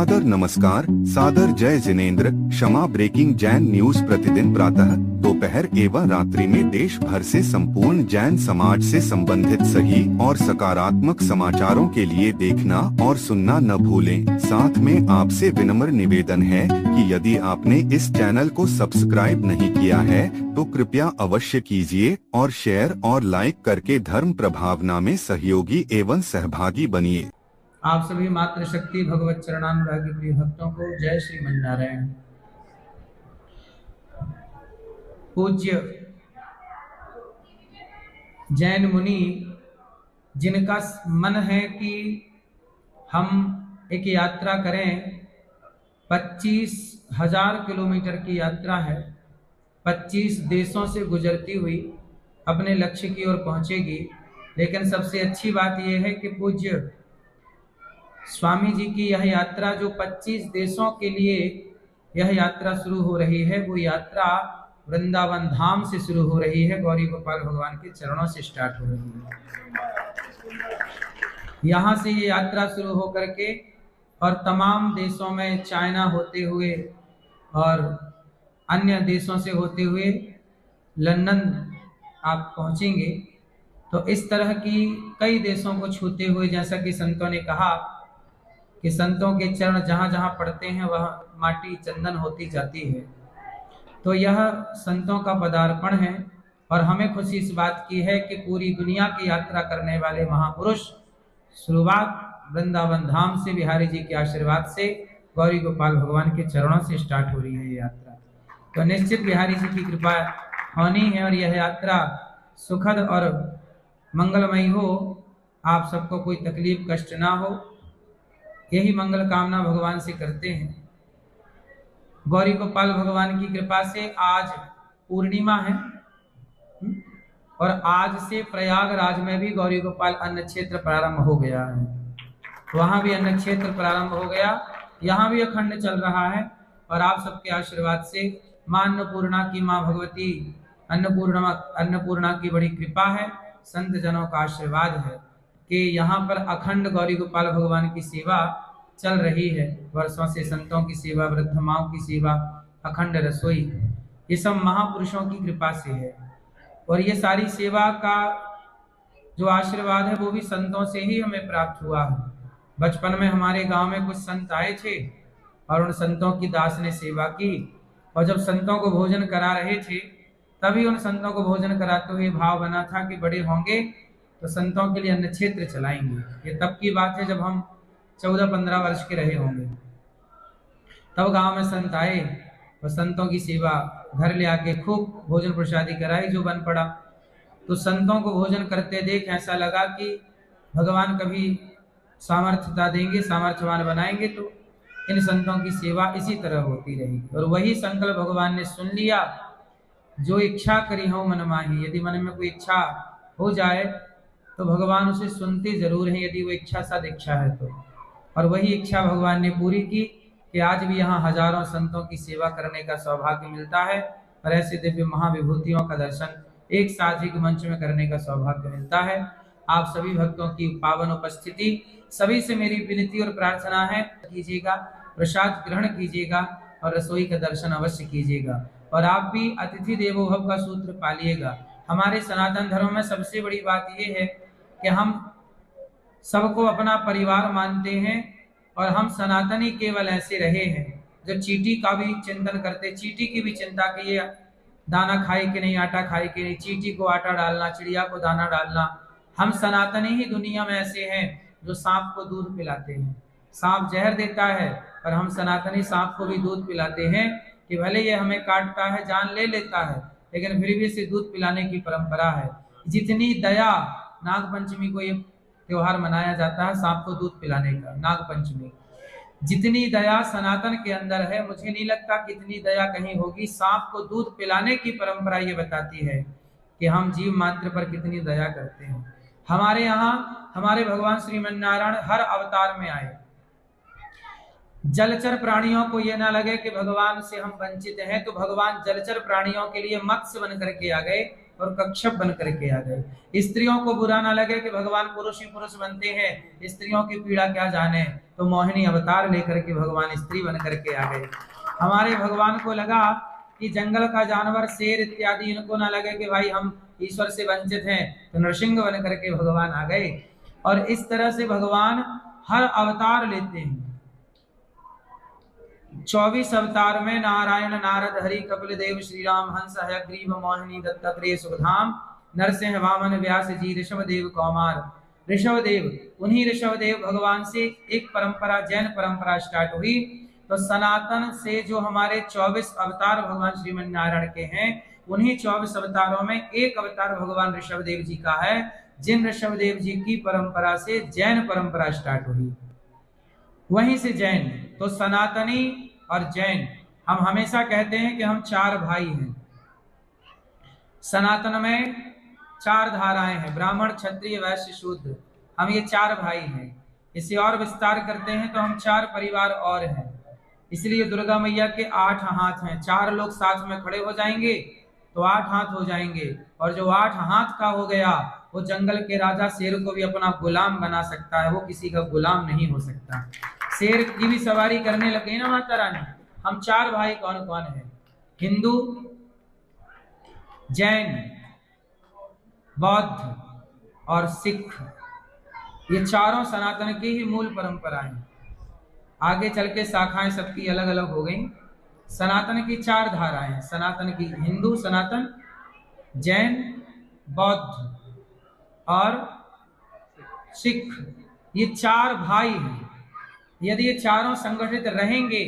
सादर नमस्कार, सादर जय जिनेंद्र। क्षमा ब्रेकिंग जैन न्यूज प्रतिदिन प्रातः, दोपहर एवं रात्रि में देश भर से संपूर्ण जैन समाज से संबंधित सही और सकारात्मक समाचारों के लिए देखना और सुनना न भूलें। साथ में आपसे विनम्र निवेदन है कि यदि आपने इस चैनल को सब्सक्राइब नहीं किया है तो कृपया अवश्य कीजिए और शेयर और लाइक करके धर्म प्रभावना में सहयोगी एवं सहभागी बनिए। आप सभी मातृशक्ति भगवत चरणानुरागी प्रिय भक्तों को जय श्रीमन्नारायण। पूज्य जैन मुनि जिनका मन है कि हम एक यात्रा करें, 25,000 किलोमीटर की यात्रा है, 25 देशों से गुजरती हुई अपने लक्ष्य की ओर पहुंचेगी। लेकिन सबसे अच्छी बात यह है कि पूज्य स्वामी जी की यह यात्रा जो 25 देशों के लिए यह यात्रा शुरू हो रही है, वो यात्रा वृंदावन धाम से शुरू हो रही है, गौरी गोपाल भगवान के चरणों से स्टार्ट हो रही है। यहाँ से ये यात्रा शुरू हो करके और तमाम देशों में चाइना होते हुए और अन्य देशों से होते हुए लंदन आप पहुँचेंगे। तो इस तरह की कई देशों को छूते हुए, जैसा कि संतों ने कहा कि संतों के चरण जहाँ जहाँ पड़ते हैं वह माटी चंदन होती जाती है। तो यह संतों का पदार्पण है और हमें खुशी इस बात की है कि पूरी दुनिया की यात्रा करने वाले महापुरुष शुरुआत वृंदावन धाम से बिहारी जी के आशीर्वाद से गौरी गोपाल भगवान के चरणों से स्टार्ट हो रही है ये यात्रा। तो निश्चित बिहारी जी की कृपा होनी है और यह यात्रा सुखद और मंगलमयी हो, आप सबको कोई तकलीफ कष्ट ना हो, यही मंगल कामना भगवान से करते हैं। गौरी गोपाल भगवान की कृपा से आज पूर्णिमा है और आज से प्रयागराज में भी गौरी गोपाल अन्न क्षेत्र प्रारंभ हो गया है। वहां भी अन्न क्षेत्र प्रारंभ हो गया, यहाँ भी अखंड चल रहा है और आप सबके आशीर्वाद से मां अन्नपूर्णा की, मां भगवती अन्नपूर्णा की बड़ी कृपा है, संत जनों का आशीर्वाद है कि यहाँ पर अखंड गौरी गोपाल भगवान की सेवा चल रही है। वर्षों से संतों की सेवा, वृद्ध माओं की सेवा, अखंड रसोई, ये सब महापुरुषों की कृपा से है। और ये सारी सेवा का जो आशीर्वाद है वो भी संतों से ही हमें प्राप्त हुआ है। बचपन में हमारे गांव में कुछ संत आए थे और उन संतों की दास ने सेवा की, और जब संतों को भोजन करा रहे थे तभी उन संतों को भोजन कराते हुए भाव बना था कि बड़े होंगे तो संतों के लिए अन्न क्षेत्र चलाएंगे। ये तब की बात है जब हम 14-15 वर्ष के रहे होंगे। तब गांव में संत आए और संतों की सेवा घर ले आके खूब भोजन प्रसादी कराई जो बन पड़ा। तो संतों को भोजन करते देख ऐसा लगा कि भगवान कभी सामर्थ्यता देंगे, सामर्थ्यवान बनाएंगे तो इन संतों की सेवा इसी तरह होती रहेगी। और वही संकल्प भगवान ने सुन लिया, जो इच्छा करी हो मन माही। यदि मन में कोई इच्छा हो जाए तो भगवान उसे सुनते जरूर हैं, यदि वो इच्छा सद इच्छा है तो। और वही इच्छा भगवान ने पूरी की कि आज भी यहाँ हजारों संतों की सेवा करने का सौभाग्य मिलता है और ऐसे दिव्य महाविभूतियों का दर्शन एक साधिक मंच में करने का सौभाग्य मिलता है। आप सभी भक्तों की पावन उपस्थिति, सभी से मेरी विनती और प्रार्थना है कीजिएगा, प्रसाद ग्रहण कीजिएगा और रसोई का दर्शन अवश्य कीजिएगा। और आप भी अतिथि देवो भव का सूत्र पालिएगा। हमारे सनातन धर्म में सबसे बड़ी बात यह है कि हम सबको अपना परिवार मानते हैं और हम सनातनी केवल ऐसे रहे हैं जो चींटी का भी चिंतन करते, चींटी की भी चिंता कि ये दाना खाए कि नहीं, आटा खाए कि नहीं, चींटी को आटा डालना, चिड़िया को दाना डालना। हम सनातनी ही दुनिया में ऐसे हैं जो सांप को दूध पिलाते हैं। सांप जहर देता है और हम सनातनी सांप को भी दूध पिलाते हैं कि भले ये हमें काटता है, जान ले लेता है, लेकिन फिर भी इसे दूध पिलाने की परंपरा है। जितनी दया, नाग पंचमी को ये त्योहार मनाया जाता है सांप को दूध पिलाने का, नाग पंचमी। जितनी दया सनातन के अंदर है, मुझे नहीं लगता कितनी दया कहीं होगी। सांप को दूध पिलाने की परंपरा ये बताती है कि हम जीव मात्र पर कितनी दया करते हैं। हमारे यहाँ हमारे भगवान श्रीमन्नारायण हर अवतार में आए। जलचर प्राणियों को ये ना लगे कि भगवान से हम वंचित हैं, तो भगवान जलचर प्राणियों के लिए मत्स्य बन करके आ गए और कच्छप बन करके आ गए। स्त्रियों को बुरा ना लगे कि भगवान पुरुष ही पुरुष बनते हैं, स्त्रियों की पीड़ा क्या जाने, तो मोहिनी अवतार लेकर के भगवान स्त्री बन करके आ गए। हमारे भगवान को लगा कि जंगल का जानवर शेर इत्यादि इनको ना लगे कि भाई हम ईश्वर से वंचित हैं, तो नरसिंह बन करके भगवान आ गए। और इस तरह से भगवान हर अवतार लेते हैं। 24 अवतार में नारायण, नारद, हरि, कपिल देव, श्री राम, हंस, हयग्रीव, मोहिनी, दत्तात्रेय, सुखधाम, नरसिंह, वामन, व्यास जी, ऋषभदेव, कौमार। ऋषभदेव, उन्हीं ऋषभदेव भगवान से एक परंपरा, जैन परंपरा स्टार्ट हुई। तो सनातन से जो हमारे 24 अवतार भगवान श्रीमन नारायण के हैं, उन्हीं 24 अवतारों में एक अवतार भगवान ऋषभदेव जी का है, जिन ऋषभदेव जी की परंपरा से जैन परंपरा स्टार्ट हुई। वहीं से जैन, तो सनातनी और जैन, हम हमेशा कहते हैं कि हम 4 भाई हैं। सनातन में 4 धाराएं हैं, ब्राह्मण, क्षत्रिय, वैश्य, शूद्र, हम ये 4 भाई हैं। इसे और विस्तार करते हैं तो हम 4 परिवार और हैं। इसलिए दुर्गा मैया के 8 हाथ हैं। 4 लोग साथ में खड़े हो जाएंगे तो 8 हाथ हो जाएंगे, और जो 8 हाथ का हो गया वो जंगल के राजा शेर को भी अपना गुलाम बना सकता है, वो किसी का गुलाम नहीं हो सकता। शेर की भी सवारी करने लगे ना माता रानी। हम 4 भाई कौन कौन हैं? हिंदू, जैन, बौद्ध और सिख। ये चारों सनातन की ही मूल परंपराएं। आगे चल के शाखाएं सबकी अलग अलग हो गई। सनातन की 4 धाराएं हैं। सनातन की हिंदू सनातन, जैन, बौद्ध और सिख, ये 4 भाई हैं। यदि ये चारों संगठित रहेंगे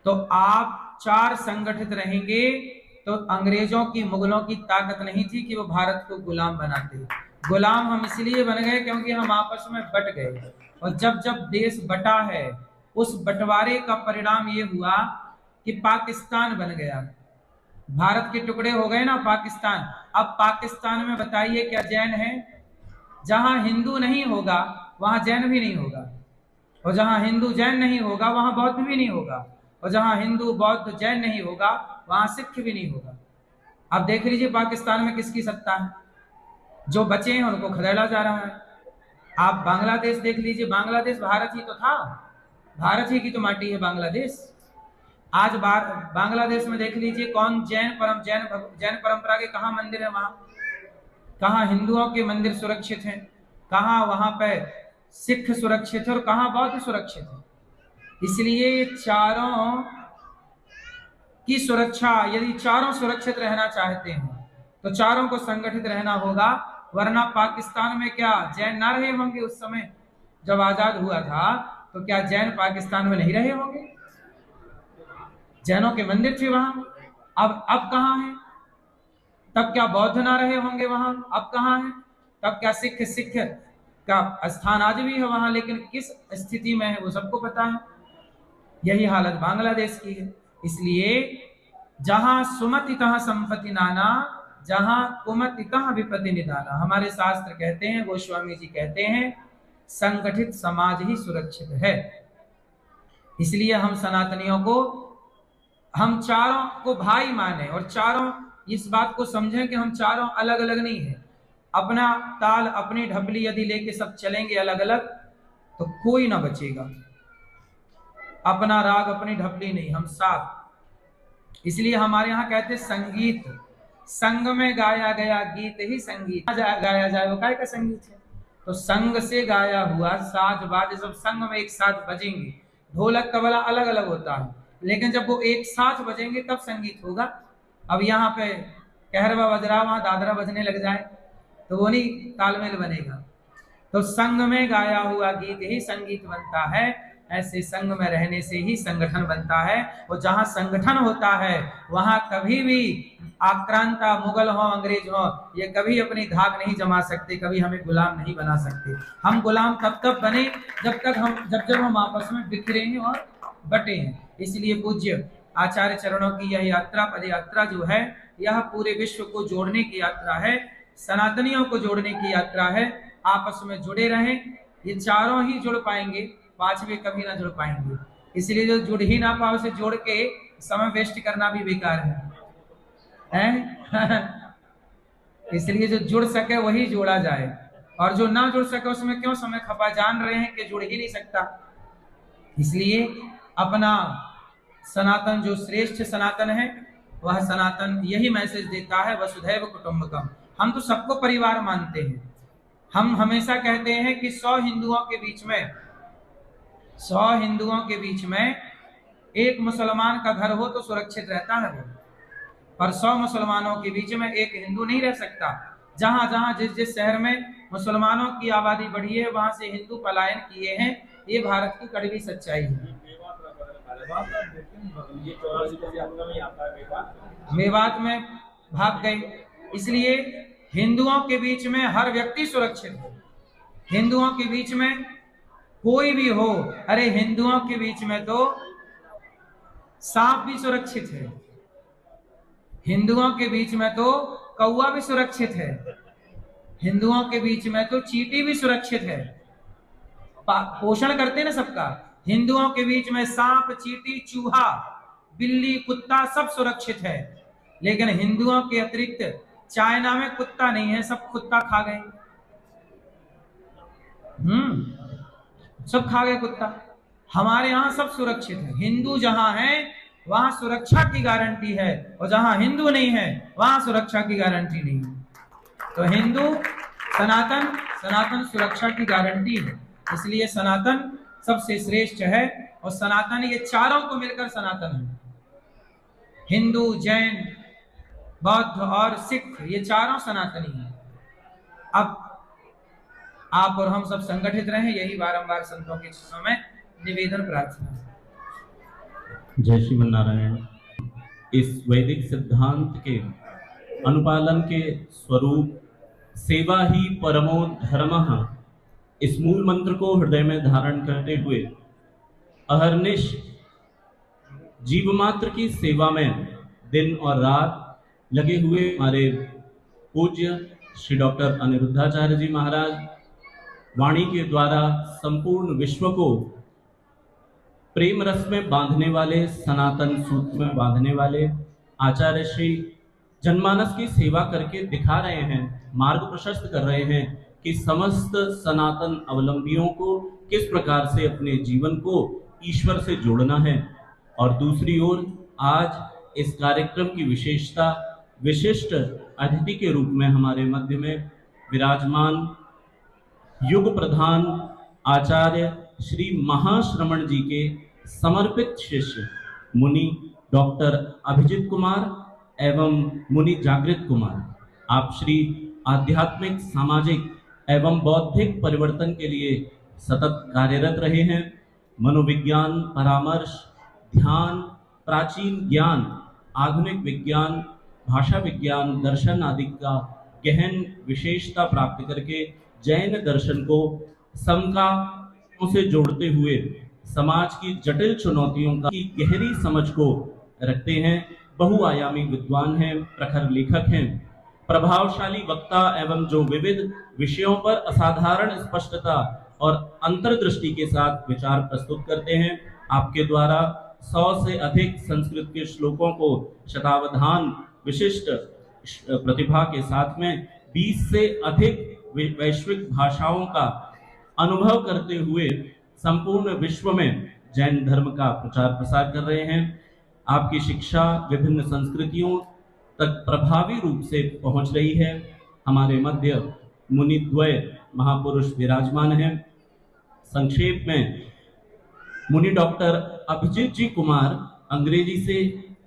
तो आप 4 संगठित रहेंगे तो अंग्रेजों की, मुगलों की ताकत नहीं थी कि वो भारत को गुलाम बनाते। गुलाम हम इसलिए बन गए क्योंकि हम आपस में बट गए, और जब जब देश बटा है उस बंटवारे का परिणाम ये हुआ कि पाकिस्तान बन गया। भारत के टुकड़े हो गए ना पाकिस्तान। अब पाकिस्तान में बताइए क्या जैन है? जहां हिंदू नहीं होगा वहां जैन भी नहीं होगा, और जहां हिंदू जैन नहीं होगा वहां बौद्ध भी नहीं होगा, और जहां हिंदू बौद्ध जैन नहीं होगा वहां सिख भी नहीं होगा। अब देख लीजिए पाकिस्तान में किसकी सत्ता है? जो बचे हैं उनको खदेड़ा जा रहा है। आप बांग्लादेश देख लीजिए, बांग्लादेश भारत ही तो था, भारत ही की तो माटी है बांग्लादेश। आज बांग्लादेश में देख लीजिए कौन जैन परंपरा के कहाँ मंदिर है, वहां कहाँ हिंदुओं के मंदिर सुरक्षित हैं, कहाँ वहां पे सिख सुरक्षित है और कहाँ बौद्ध सुरक्षित है। इसलिए चारों की सुरक्षा, यदि चारों सुरक्षित रहना चाहते हैं तो चारों को संगठित रहना होगा, वरना पाकिस्तान में क्या जैन ना रहे होंगे? उस समय जब आजाद हुआ था तो क्या जैन पाकिस्तान में नहीं रहे होंगे? जैनों के मंदिर थे वहां, अब कहां है? तब क्या बौद्ध ना रहे होंगे वहां? अब कहां है? तब क्या सिख का स्थान आज भी है वहां, लेकिन किस स्थिति में है वो सबको पता है। यही हालत बांग्लादेश की है। इसलिए जहां सुमति तहां संपत्ति नाना, जहां कुमति तहां विपत्ति निदाना। हमारे शास्त्र कहते हैं, गोस्वामी जी कहते हैं, संगठित समाज ही सुरक्षित है। इसलिए हम सनातनियों को, हम चारों को भाई माने, और चारों इस बात को समझें कि हम चारों अलग अलग नहीं है। अपना ताल, अपनी ढबली यदि लेके सब चलेंगे अलग अलग तो कोई ना बचेगा। अपना राग, अपनी ढबली नहीं, हम साथ। इसलिए हमारे यहाँ कहते संगीत, संग में गाया गया गीत ही संगीत गाया जाए, वो काय का संगीत है? तो संग से गाया हुआ साज बाज सब संग में एक साथ बजेंगे। ढोलक तबला अलग अलग होता है, लेकिन जब वो एक साथ बजेंगे तब संगीत होगा। अब यहाँ पे कहरवा बज रहा, वहां दादरा बजने लग जाए तो वो नहीं तालमेल बनेगा। तो संग में गाया हुआ गीत ही संगीत बनता है। ऐसे संग में रहने से ही संगठन बनता है, और जहां संगठन होता है वहां कभी भी आक्रांता, मुगल हो, अंग्रेज हो, ये कभी अपनी धाक नहीं जमा सकते, कभी हमें गुलाम नहीं बना सकते। हम गुलाम तब बने जब हम आपस में बिखरे हैं और बटे हैं। इसलिए पूज्य आचार्य चरणों की यह यात्रा, पद यात्रा जो है, यह पूरे विश्व को जोड़ने की यात्रा है, सनातनियों को जोड़ने की यात्रा है। आपस में जुड़े रहें, ये चारों ही जुड़ पाएंगे, पांचवे कभी ना जुड़ पाएंगे। इसलिए जो जुड़ ही ना पाओ उसे जोड़ के समय वेस्ट करना भी बेकार है। इसलिए जो जुड़ सके वही जोड़ा जाए, और जो ना जुड़ सके उसमें क्यों समय खपा। जान रहे हैं कि जुड़ ही नहीं सकता। इसलिए अपना सनातन जो श्रेष्ठ सनातन है, वह सनातन यही मैसेज देता है, वसुधैव कुटुंबकम। हम तो सबको परिवार मानते हैं। हम हमेशा कहते हैं कि 100 हिंदुओं के बीच में एक मुसलमान का घर हो तो सुरक्षित रहता है वो, पर 100 मुसलमानों के बीच में एक हिंदू नहीं रह सकता। जहां जहां जिस शहर में मुसलमानों की आबादी बढ़ी है, वहां से हिंदू पलायन किए हैं। ये भारत की कड़वी सच्चाई है। मेवात में भाग गए, इसलिए हिंदुओं के बीच में हर व्यक्ति सुरक्षित है। हिंदुओं के बीच में कोई भी हो, अरे हिंदुओं के बीच में तो सांप भी सुरक्षित है, हिंदुओं के बीच में तो कौवा भी सुरक्षित है, हिंदुओं के बीच में तो चींटी भी सुरक्षित है। पोषण करते ना सबका। हिंदुओं के बीच में सांप, चींटी, चूहा, बिल्ली, कुत्ता सब सुरक्षित है। लेकिन हिंदुओं के अतिरिक्त चाइना में कुत्ता नहीं है, सब कुत्ता खा गए। सब खा गए कुत्ता। हमारे यहाँ सब सुरक्षित है। हिंदू जहां है वहां सुरक्षा की गारंटी है, और जहां हिंदू नहीं है वहां सुरक्षा की गारंटी नहीं है। तो हिंदू सनातन सुरक्षा की गारंटी है। इसलिए सनातन सबसे श्रेष्ठ है, और सनातन ये चारों को मिलकर सनातन है। हिंदू, जैन, बौद्ध और सिख, ये चारों सनातनी हैं। अब आप और हम सब संगठित रहें, यही बारंबार संतों के चरणों में निवेदन प्रार्थना। जय श्रीमन नारायण। इस वैदिक सिद्धांत के अनुपालन के स्वरूप सेवा ही परमो धर्मः, इस मूल मंत्र को हृदय में धारण करते हुए अहर्निश जीव मात्र की सेवा में दिन और रात लगे हुए हमारे पूज्य श्री डॉक्टर अनिरुद्धाचार्य जी महाराज, वाणी के द्वारा संपूर्ण विश्व को प्रेम रस में बांधने वाले, सनातन सूत्र में बांधने वाले आचार्य श्री जनमानस की सेवा करके दिखा रहे हैं, मार्ग प्रशस्त कर रहे हैं कि समस्त सनातन अवलंबियों को किस प्रकार से अपने जीवन को ईश्वर से जोड़ना है। और दूसरी ओर आज इस कार्यक्रम की विशेषता, विशिष्ट अतिथि के रूप में हमारे मध्य में विराजमान युग प्रधान आचार्य श्री महाश्रमण जी के समर्पित शिष्य मुनि डॉक्टर अभिजीत कुमार एवं मुनि जागृत कुमार, आप श्री आध्यात्मिक, सामाजिक एवं बौद्धिक परिवर्तन के लिए सतत कार्यरत रहे हैं। मनोविज्ञान, परामर्श, ध्यान, प्राचीन ज्ञान, आधुनिक विज्ञान, भाषा विज्ञान, दर्शन आदि का गहन विशेषता प्राप्त करके जैन दर्शन को समकालीनों से जोड़ते हुए समाज की जटिल चुनौतियों की गहरी समझ को रखते हैं। बहुआयामी विद्वान हैं, प्रखर लेखक हैं, प्रभावशाली वक्ता एवं जो विविध विषयों पर असाधारण स्पष्टता और अंतर्दृष्टि के साथ विचार प्रस्तुत करते हैं। आपके द्वारा 100 से अधिक संस्कृत के श्लोकों को शतावधान विशिष्ट प्रतिभा के साथ में 20 से अधिक वैश्विक भाषाओं का अनुभव करते हुए संपूर्ण विश्व में जैन धर्म का प्रचार प्रसार कर रहे हैं। आपकी शिक्षा विभिन्न संस्कृतियों तक प्रभावी रूप से पहुंच रही है। हमारे मध्य मुनिद्वय महापुरुष विराजमान हैं। संक्षेप में मुनि डॉक्टर अभिजीत जी कुमार अंग्रेजी से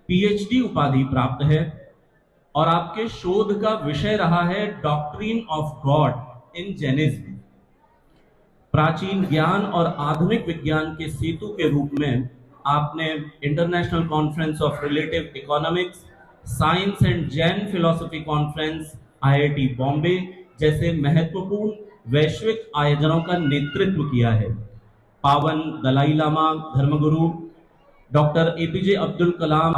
पीएचडी उपाधि प्राप्त है और आपके शोध का विषय रहा है doctrine of God in Jainism. प्राचीन ज्ञान और आधुनिक विज्ञान के सेतु के रूप में आपने international conference of relative economics, science and Jain philosophy conference, IIT Bombay जैसे महत्वपूर्ण वैश्विक आयोजनों का नेतृत्व किया है। पावन दलाई लामा धर्मगुरु डॉक्टर एपीजे अब्दुल कलाम,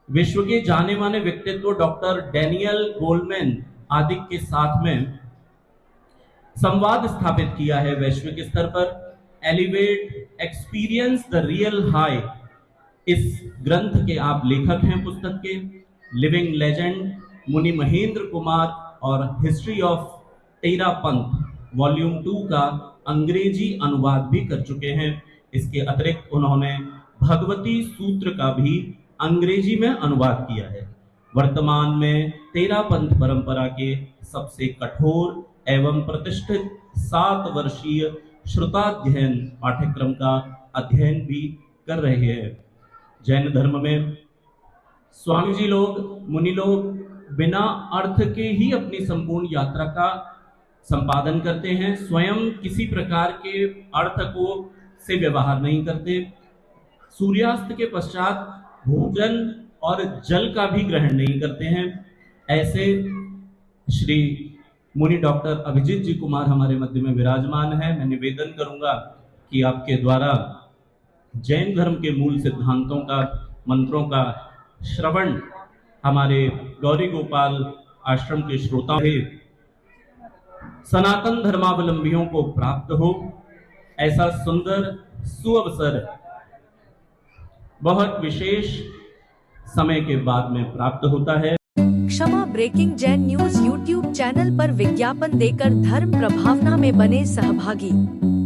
विश्व के जाने माने व्यक्तित्व डॉक्टर डैनियल गोल्डमैन आदि के साथ में संवाद स्थापित किया है वैश्विक स्तर पर। Elevate experience the real high, इस ग्रंथ के आप लेखक हैं पुस्तक के। लिविंग लेजेंड मुनि महेंद्र कुमार और हिस्ट्री ऑफ तेरा पंथ वॉल्यूम 2 का अंग्रेजी अनुवाद भी कर चुके हैं। इसके अतिरिक्त उन्होंने भगवती सूत्र का भी अंग्रेजी में अनुवाद किया है। वर्तमान में तेरा पंथ परंपरा के सबसे कठोर एवं प्रतिष्ठित 7 वर्षीय श्रुताध्ययन पाठ्यक्रम का अध्ययन भी कर रहे हैं। जैन धर्म में स्वामी जी लोग, मुनि लोग बिना अर्थ के ही अपनी संपूर्ण यात्रा का संपादन करते हैं। स्वयं किसी प्रकार के अर्थ को से व्यवहार नहीं करते। सूर्यास्त के पश्चात भोजन और जल का भी ग्रहण नहीं करते हैं। ऐसे श्री मुनि डॉक्टर अभिजीत जी कुमार हमारे मध्य में विराजमान है। मैं निवेदन करूंगा कि आपके द्वारा जैन धर्म के मूल सिद्धांतों का, मंत्रों का श्रवण हमारे गौरी गोपाल आश्रम के श्रोताओं से सनातन धर्मावलंबियों को प्राप्त हो। ऐसा सुंदर सुअवसर बहुत विशेष समय के बाद में प्राप्त होता है। Kshama breaking Jain news YouTube channel पर विज्ञापन देकर धर्म प्रभावना में बने सहभागी।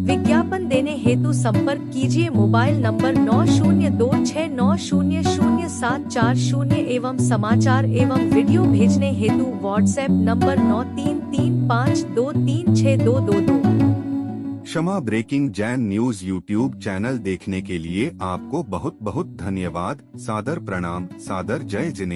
विज्ञापन देने हेतु संपर्क कीजिए मोबाइल नंबर 9026900740 एवं समाचार एवं वीडियो भेजने हेतु WhatsApp number 9335236222। Kshama breaking Jain news YouTube channel देखने के लिए आपको बहुत बहुत धन्यवाद। सादर प्रणाम, सादर जय जिनेंद्र।